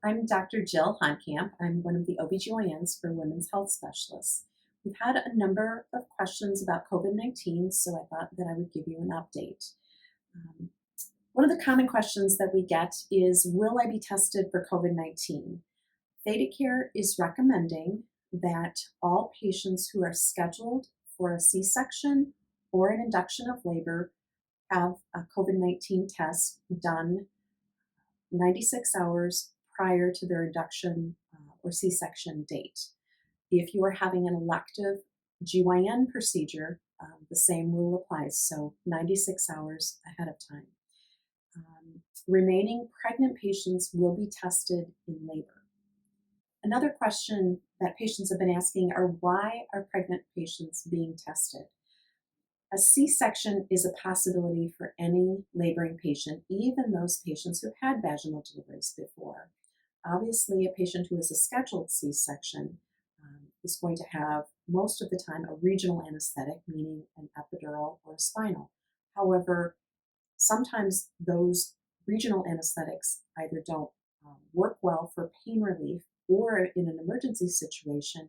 I'm Dr. Jill Honkamp. I'm one of the OBGYNs for Women's Health Specialists. We've had a number of questions about COVID-19, so I thought that I would give you an update. Um, One of the common questions that we get is, will I be tested for COVID-19? ThedaCare is recommending that all patients who are scheduled for a C-section or an induction of labor have a COVID-19 test done 96 hours prior to their induction or C-section date. If you are having an elective GYN procedure, the same rule applies, so 96 hours ahead of time. Remaining pregnant patients will be tested in labor. Another question that patients have been asking are, why are pregnant patients being tested? A C-section is a possibility for any laboring patient, even those patients who've had vaginal deliveries before. Obviously, a patient who is a scheduled C-section is going to have, most of the time, a regional anesthetic, meaning an epidural or a spinal. However, sometimes those regional anesthetics either don't work well for pain relief, or in an emergency situation,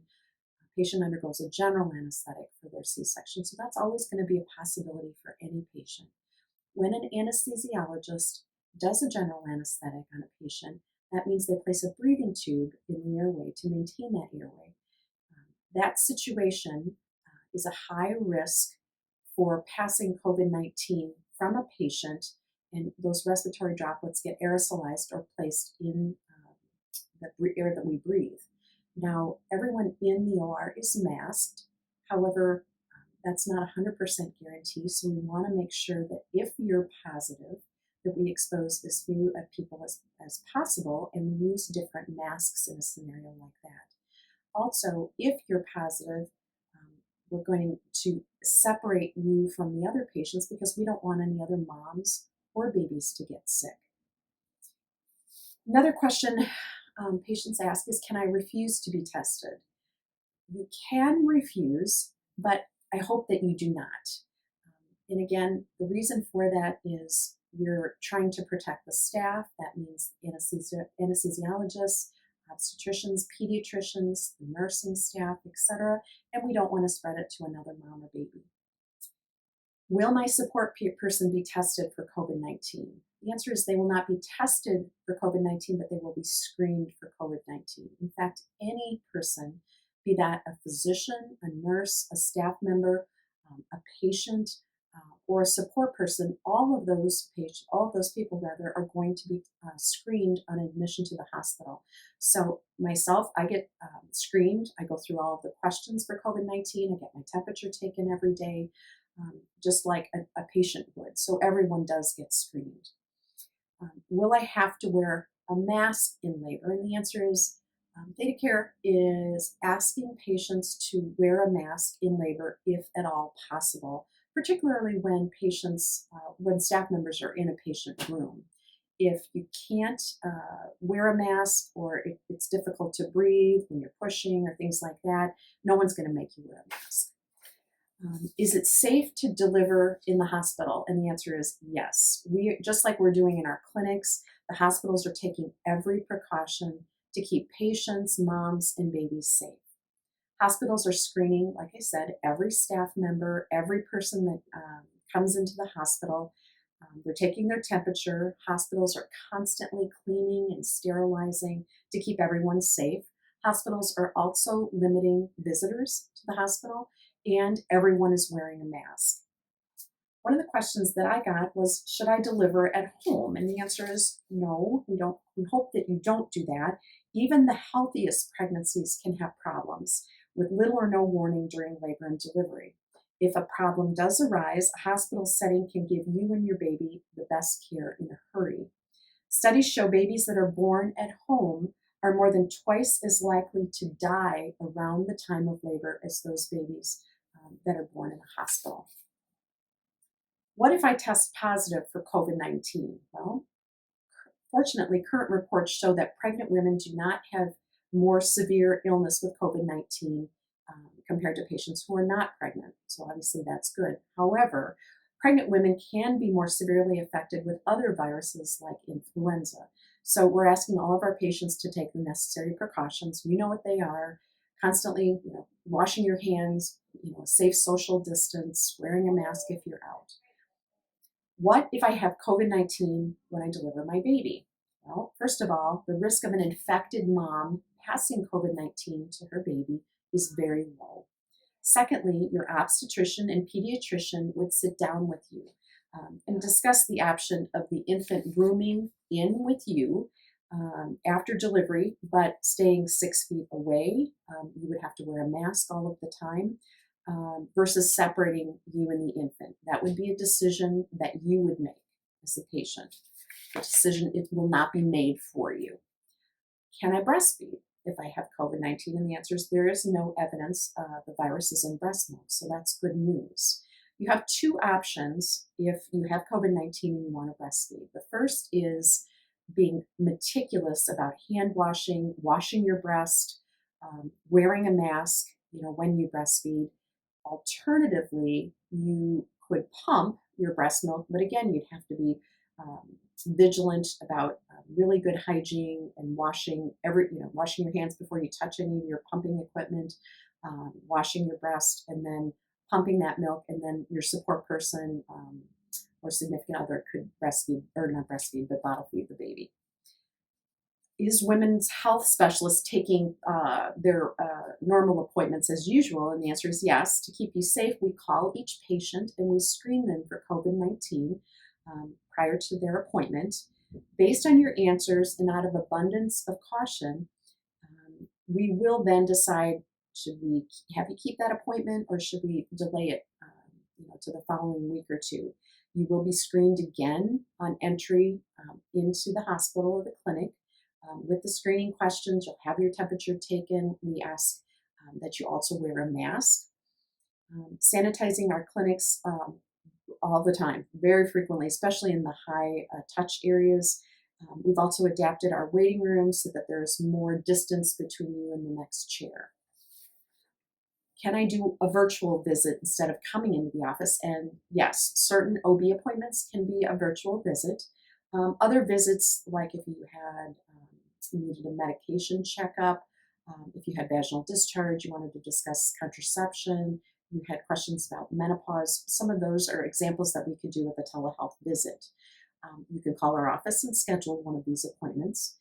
a patient undergoes a general anesthetic for their C-section. So that's always going to be a possibility for any patient. When an anesthesiologist does a general anesthetic on a patient, that means they place a breathing tube in the airway to maintain that airway. That situation is a high risk for passing COVID-19 from a patient, and those respiratory droplets get aerosolized or placed in the air that we breathe. Now, everyone in the OR is masked. However, that's not a 100% guarantee, so we want to make sure that if you're positive, that we expose as few people as possible, and we use different masks in a scenario like that. Also, if you're positive, we're going to separate you from the other patients because we don't want any other moms or babies to get sick. Another question patients ask is, can I refuse to be tested? You can refuse, but I hope that you do not. And again, the reason for that is we're trying to protect the staff. That means anesthesiologists, obstetricians, pediatricians, the nursing staff, etc. And we don't want to spread it to another mom or baby. Will my support person be tested for COVID-19? The answer is they will not be tested for COVID-19, but they will be screened for COVID-19. In fact, any person, be that a physician, a nurse, a staff member, a patient, or a support person, all of those people are going to be screened on admission to the hospital. So myself, I get screened. I go through all of the questions for COVID-19. I get my temperature taken every day, just like a patient would. So everyone does get screened. Will I have to wear a mask in labor? And the answer is ThedaCare is asking patients to wear a mask in labor if at all possible, particularly when when staff members are in a patient room. If you can't wear a mask, or if it's difficult to breathe when you're pushing or things like that, no one's going to make you wear a mask. Is it safe to deliver in the hospital? And the answer is yes. Just like we're doing in our clinics, the hospitals are taking every precaution to keep patients, moms, and babies safe. Hospitals are screening, like I said, every staff member, every person that comes into the hospital. They're taking their temperature. Hospitals are constantly cleaning and sterilizing to keep everyone safe. Hospitals are also limiting visitors to the hospital, and everyone is wearing a mask. One of the questions that I got was, should I deliver at home? And the answer is no, we don't. We hope that you don't do that. Even the healthiest pregnancies can have problems with little or no warning during labor and delivery. If a problem does arise, a hospital setting can give you and your baby the best care in a hurry. Studies show babies that are born at home are more than twice as likely to die around the time of labor as those babies that are born in a hospital. What if I test positive for COVID-19? Well, fortunately, current reports show that pregnant women do not have more severe illness with COVID-19 compared to patients who are not pregnant. So obviously that's good. However, pregnant women can be more severely affected with other viruses like influenza. So we're asking all of our patients to take the necessary precautions. You know what they are. Constantly, washing your hands, a safe social distance, wearing a mask if you're out. What if I have COVID-19 when I deliver my baby? Well, first of all, the risk of an infected mom passing COVID-19 to her baby is very low. Secondly, your obstetrician and pediatrician would sit down with you and discuss the option of the infant rooming in with you after delivery, but staying 6 feet away. You would have to wear a mask all of the time versus separating you and the infant. That would be a decision that you would make as a patient. A decision it will not be made for you. Can I breastfeed if I have COVID-19? And the answer is there is no evidence the virus is in breast milk, so that's good news. You have two options if you have COVID-19 and you want to breastfeed. The first is being meticulous about hand washing, washing your breast, wearing a mask, when you breastfeed. Alternatively, you could pump your breast milk, but again, you'd have to be vigilant about really good hygiene and washing washing your hands before you touch any of your pumping equipment, washing your breast, and then pumping that milk, and then your support person or significant other could breastfeed, or not breastfeed, but bottle feed the baby. Is women's health specialists taking their normal appointments as usual? And the answer is yes. To keep you safe, we call each patient and we screen them for COVID-19 prior to their appointment. Based on your answers and out of abundance of caution, we will then decide, should we have you keep that appointment or should we delay it to the following week or two? You will be screened again on entry into the hospital or the clinic. With the screening questions, you'll have your temperature taken. We ask that you also wear a mask. Sanitizing our clinics all the time, very frequently, especially in the high touch areas. We've also adapted our waiting rooms so that there's more distance between you and the next chair. Can I do a virtual visit instead of coming into the office? And yes, certain OB appointments can be a virtual visit. Other visits, like if you needed a medication checkup, if you had vaginal discharge, you wanted to discuss contraception, you had questions about menopause, some of those are examples that we could do with a telehealth visit. You can call our office and schedule one of these appointments.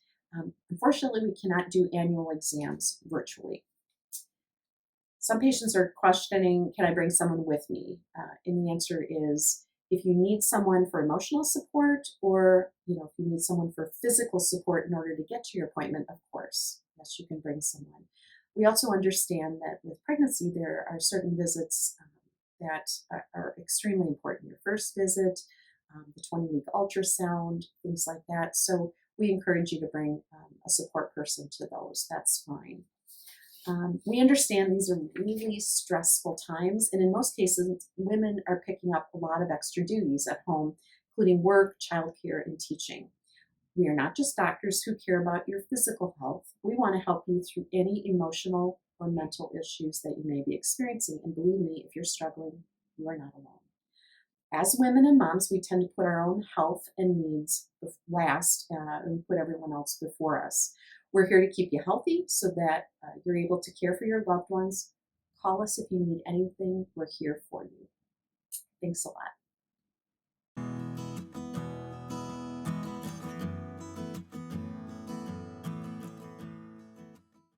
Unfortunately, we cannot do annual exams virtually. Some patients are questioning, can I bring someone with me? And the answer is, if you need someone for emotional support, or if you need someone for physical support in order to get to your appointment, of course, yes, you can bring someone. We also understand that with pregnancy, there are certain visits that are extremely important. Your first visit, the 20-week ultrasound, things like that. So we encourage you to bring a support person to those. That's fine. We understand these are really stressful times, and in most cases, women are picking up a lot of extra duties at home, including work, childcare, and teaching. We are not just doctors who care about your physical health. We want to help you through any emotional or mental issues that you may be experiencing, and believe me, if you're struggling, you are not alone. As women and moms, we tend to put our own health and needs last and put everyone else before us. We're here to keep you healthy so that you're able to care for your loved ones. Call us if you need anything. We're here for you. Thanks a lot.